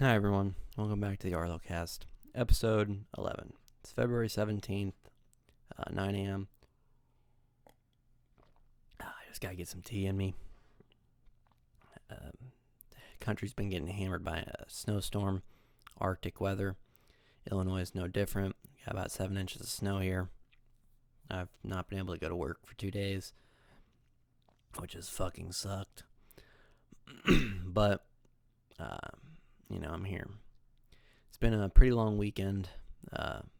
Hi everyone, welcome back to the ArloCast, episode 11. It's February 17th, 9 a.m. I just gotta get some tea in me. The country's been getting hammered by a snowstorm, Arctic weather. Illinois is no different. Got about 7 inches of snow here. I've not been able to go to work for 2 days, which has fucking sucked. But, I'm here. It's been a pretty long weekend.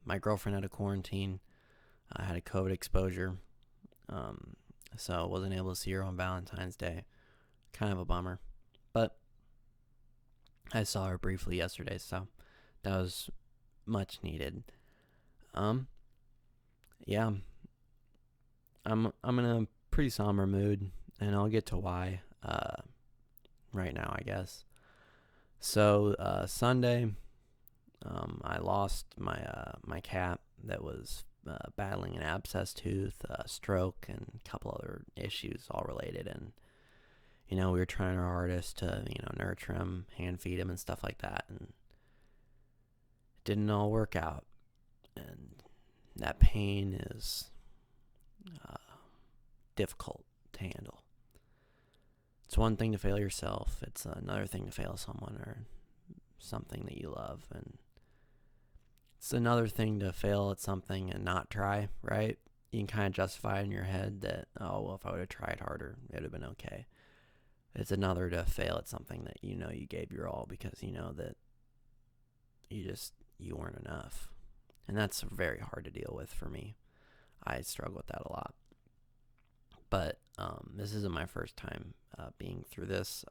My girlfriend had a quarantine. I had a COVID exposure, so I wasn't able to see her on Valentine's Day. Kind of a bummer. But I saw her briefly yesterday, so that was much needed. Yeah, I'm in a pretty somber mood, and I'll get to why right now, I guess. So Sunday, I lost my cat that was battling an abscess tooth, stroke, and a couple other issues all related. And we were trying our hardest to nurture him, hand feed him, and stuff like that, and it didn't all work out. And that pain is uh, difficult to handle. It's one thing to fail yourself. It's another thing to fail someone or something that you love, and it's another thing to fail at something and not try, right? You can kind of justify in your head that, oh, well, if I would have tried harder, it would have been okay. It's another to fail at something that you gave your all because you know that you weren't enough. And that's very hard to deal with for me. I struggle with that a lot. But this isn't my first time being through this.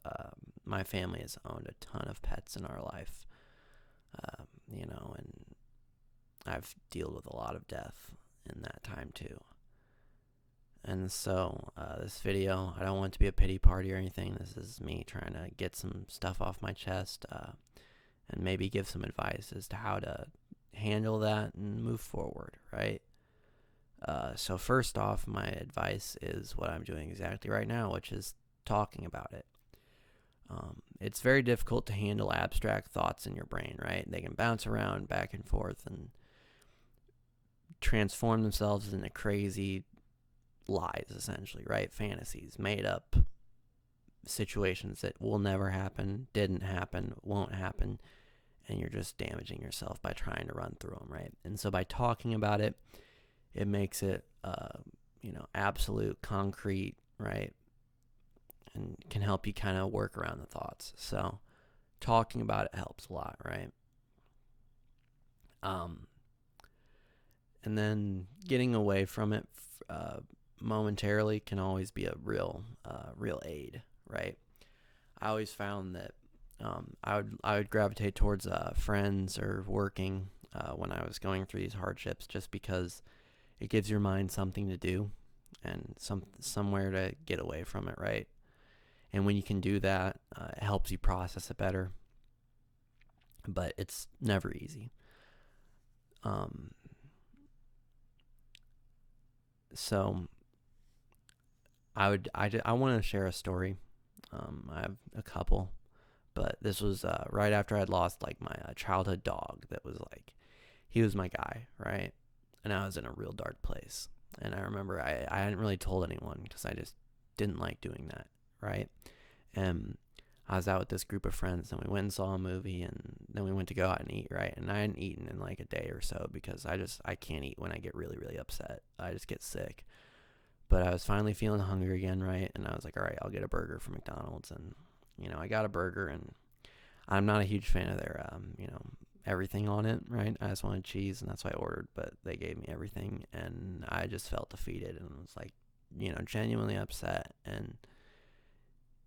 My family has owned a ton of pets in our life, and I've dealt with a lot of death in that time too. And so this video, I don't want it to be a pity party or anything. This is me trying to get some stuff off my chest and maybe give some advice as to how to handle that and move forward, right? So first off, my advice is what I'm doing exactly right now, which is talking about it. It's very difficult to handle abstract thoughts in your brain, right? They can bounce around back and forth and transform themselves into crazy lies, essentially, right? Fantasies, made up situations that will never happen, didn't happen, won't happen, and you're just damaging yourself by trying to run through them, right? And so by talking about it, it makes it, absolute, concrete, right? And can help you kind of work around the thoughts. So talking about it helps a lot, right? And then getting away from it momentarily can always be a real aid, right? I always found that I would gravitate towards friends or working when I was going through these hardships, just because it gives your mind something to do and somewhere to get away from it, right? And when you can do that, it helps you process it better. But it's never easy. So I want to share a story. I have a couple, but this was right after I'd lost like my childhood dog. That was like, he was my guy, right? And I was in a real dark place. And I remember I hadn't really told anyone because I just didn't like doing that, right? And I was out with this group of friends, and we went and saw a movie, and then we went to go out and eat, right? And I hadn't eaten in like a day or so because I can't eat when I get really, really upset. I just get sick. But I was finally feeling hungry again, right? And I was like, all right, I'll get a burger from McDonald's. And, I got a burger, and I'm not a huge fan of their, everything on it, right? I just wanted cheese, and that's what I ordered, but they gave me everything, and I just felt defeated and was like, genuinely upset. And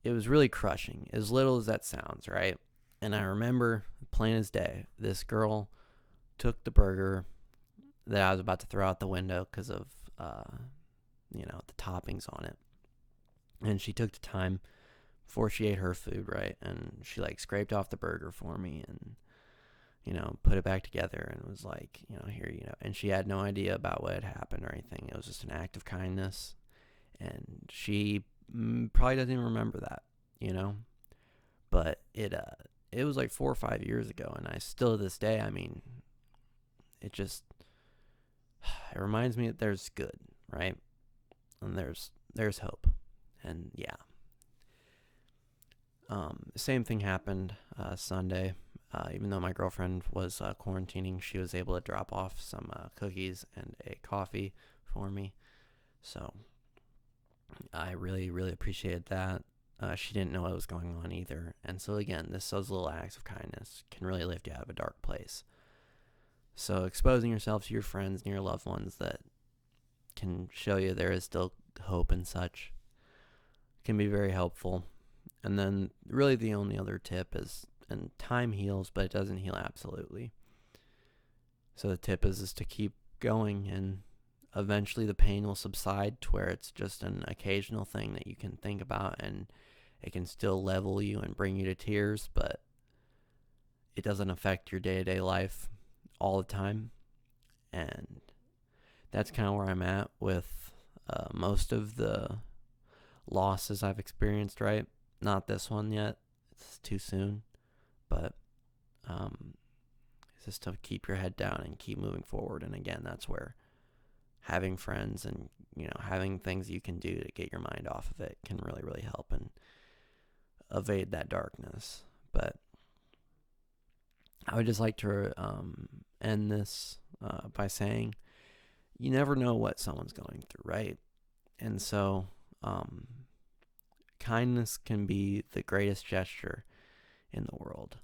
it was really crushing, as little as that sounds, right? And I remember, plain as day, this girl took the burger that I was about to throw out the window because of, the toppings on it. And she took the time before she ate her food, right? And she like scraped off the burger for me and, put it back together and was like, here, and she had no idea about what had happened or anything. It was just an act of kindness. And she probably doesn't even remember that, but it it was like 4 or 5 years ago, and I still to this day, I mean, it just it reminds me that there's good, right? And there's hope. And yeah. Same thing happened Sunday. Even though my girlfriend was quarantining, she was able to drop off some cookies and a coffee for me. So I really, really appreciated that. She didn't know what was going on either. And so again, those little acts of kindness can really lift you out of a dark place. So exposing yourself to your friends and your loved ones that can show you there is still hope and such can be very helpful. And then really the only other tip is, and time heals, but it doesn't heal absolutely. So the tip is to keep going, and eventually the pain will subside to where it's just an occasional thing that you can think about, and it can still level you and bring you to tears, but it doesn't affect your day-to-day life all the time. And that's kind of where I'm at with most of the losses I've experienced, right? Not this one yet. It's too soon. But it's just to keep your head down and keep moving forward. And again, that's where having friends and, having things you can do to get your mind off of it can really, really help and evade that darkness. But I would just like to end this by saying you never know what someone's going through, right? And so kindness can be the greatest gesture in the world.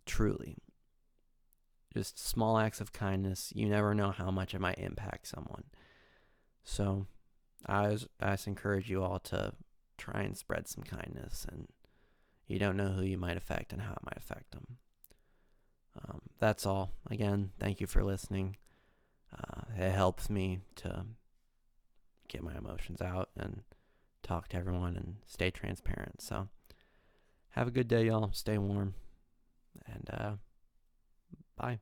Truly. Just small acts of kindness. You never know how much it might impact someone. So I just encourage you all to try and spread some kindness, and you don't know who you might affect and how it might affect them. That's all. Again, thank you for listening. It helps me to get my emotions out and talk to everyone and stay transparent. So have a good day, y'all. Stay warm. And bye.